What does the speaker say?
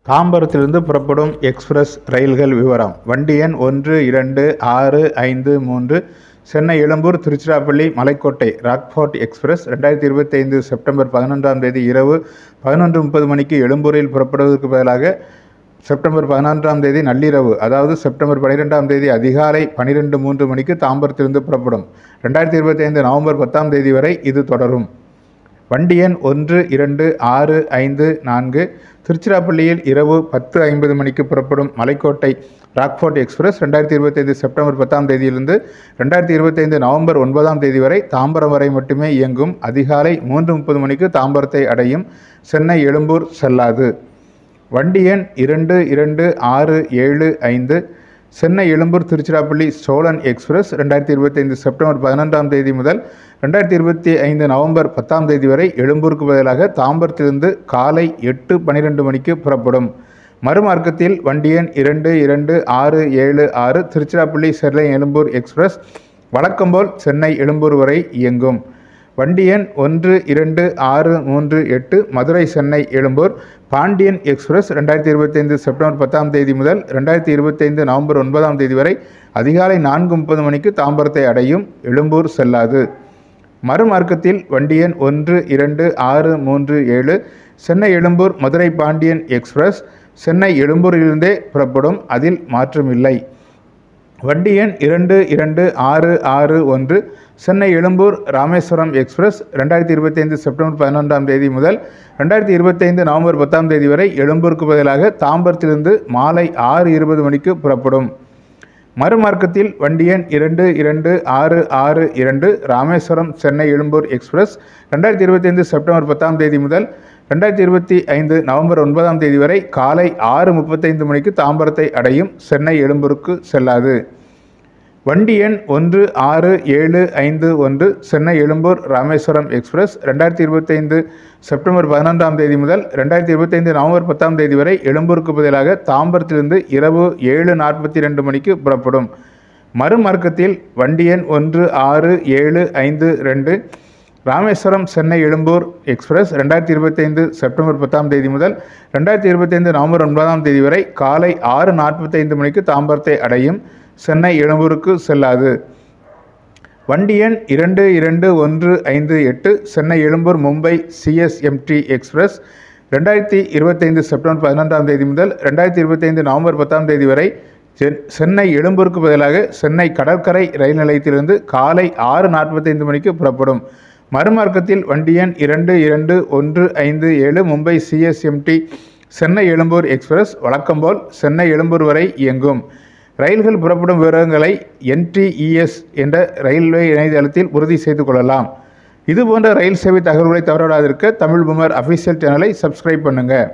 தாம்பரத்திலிருந்து புறப்படும் எக்ஸ்பிரஸ் ரயில்கள் விவரம். வண்டி எண் 12653 சென்னை எழும்பூர் திருச்சிராப்பள்ளி மலைக்கோட்டை ராக்ஃபோர்ட் எக்ஸ்பிரஸ் 2025 செப்டம்பர் 11ஆம் தேதி இரவு 11:30 மணிக்கு எழும்பூரில் புறப்படுவதற்கு பதிலாக செப்டம்பர் 11ஆம் தேதி நள்ளிரவு, அதாவது செப்டம்பர் 12ஆம் தேதி அதிகாலை 12:03 மணிக்கு தாம்பரத்திலிருந்து புறப்படும். 2025 நவம்பர் 10ஆம் தேதி வரை இது தொடரும். வண்டி எண் 12654 திருச்சிராப்பள்ளியில் இரவு 10:50 மணிக்கு புறப்படும் மலைக்கோட்டை ராக்ஃபோர்ட் எக்ஸ்பிரஸ் 2025 செப்டம்பர் 10ஆம் தேதியிலிருந்து 2025 நவம்பர் 9ஆம் தேதி வரை தாம்பரம் வரை மட்டுமே இயங்கும். அதிகாலை 3:30 மணிக்கு தாம்பரத்தை அடையும். சென்னை எழும்பூர் செல்லாது. வண்டி எண் 22675 சென்னை எழும்பூர் திருச்சிராப்பள்ளி சோழன் எக்ஸ்பிரஸ் 2025 செப்டம்பர் 11ஆம் தேதி முதல் 2025 நவம்பர் 10ஆம் தேதி வரை எழும்பூருக்கு பதிலாக தாம்பரத்திலிருந்து காலை 8:12 மணிக்கு புறப்படும். மறுமார்க்கத்தில் வண்டி எண் 22676 திருச்சிராப்பள்ளி சென்னை எழும்பூர் எக்ஸ்பிரஸ் வழக்கம்போல் சென்னை எழும்பூர் வரை இயங்கும். வண்டி எண் 12638 மதுரை சென்னை எழும்பூர் பாண்டியன் எக்ஸ்பிரஸ் 2025 செப்டம்பர் 10ஆம் தேதி முதல் 2025 நவம்பர் 9ஆம் தேதி வரை அதிகாலை 4:30 மணிக்கு தாம்பரத்தை அடையும். எழும்பூர் செல்லாது. மறுமார்க்கத்தில் வண்டி எண் 12637 சென்னை எழும்பூர் மதுரை பாண்டியன் எக்ஸ்பிரஸ் சென்னை எழும்பூரிலிருந்தே புறப்படும். அதில் மாற்றமில்லை. வண்டி எண் 22661 சென்னை எழும்பூர் ராமேஸ்வரம் எக்ஸ்பிரஸ் 2025 செப்டம்பர் 11ஆம் தேதி முதல் 2025 நவம்பர் 10ஆம் தேதி வரை எழும்பூருக்கு பதிலாக தாம்பரத்திலிருந்து மாலை 6:20 மணிக்கு புறப்படும். மறுமார்க்கத்தில் வண்டி எண் 22662 ராமேஸ்வரம் சென்னை எழும்பூர் எக்ஸ்பிரஸ் 2025 செப்டம்பர் 10ஆம் தேதி முதல் 2025 நவம்பர் 9ஆம் தேதி வரை காலை 6:35 மணிக்கு தாம்பரத்தை அடையும். சென்னை எழும்பூருக்கு செல்லாது. வண்டி எண் 16751 சென்னை எழும்பூர் ராமேஸ்வரம் எக்ஸ்பிரஸ் 2025 செப்டம்பர் 11ஆம் தேதி முதல் 2025 நவம்பர் 10ஆம் தேதி வரை எழும்பூருக்கு பதிலாக தாம்பரத்திலிருந்து இரவு 7:42 மணிக்கு புறப்படும். மறுமார்க்கத்தில் வண்டி எண் 16752 ராமேஸ்வரம் சென்னை எழும்பூர் எக்ஸ்பிரஸ் 2025 செப்டம்பர் 10ஆம் தேதி முதல் 2025 நவம்பர் 9ஆம் தேதி வரை காலை 6:45 மணிக்கு தாம்பரத்தை அடையும். சென்னை எழும்பூருக்கு செல்லாது. வண்டி எண் 22158 Chennai Egmore Mumbai CSMT express 2025 September 11ஆம் தேதி முதல் 2025 நவம்பர் 10ஆம் தேதி வரை சென்னை எழும்பூருக்கு பதிலாக சென்னை கடற்கரை ரயில் நிலையத்திலிருந்து காலை 6:45 மணிக்கு புறப்படும். மறுமார்க்கத்தில் வண்டி எண் 22157 மும்பை சிஎஸ்எம்டி சென்னை எழும்பூர் எக்ஸ்பிரஸ் வழக்கம்போல் சென்னை எழும்பூர் வரை இயங்கும். ரயில்கள் புறப்படும் விவரங்களை NTES என்ற ரயில்வே இணையதளத்தில் உறுதி செய்து கொள்ளலாம். இதுபோன்ற ரயில் சேவை தகவல்களை தவறவிடாதிருக்க தமிழ் பூமர் அஃபிஷியல் சேனலை சப்ஸ்கிரைப் பண்ணுங்கள்.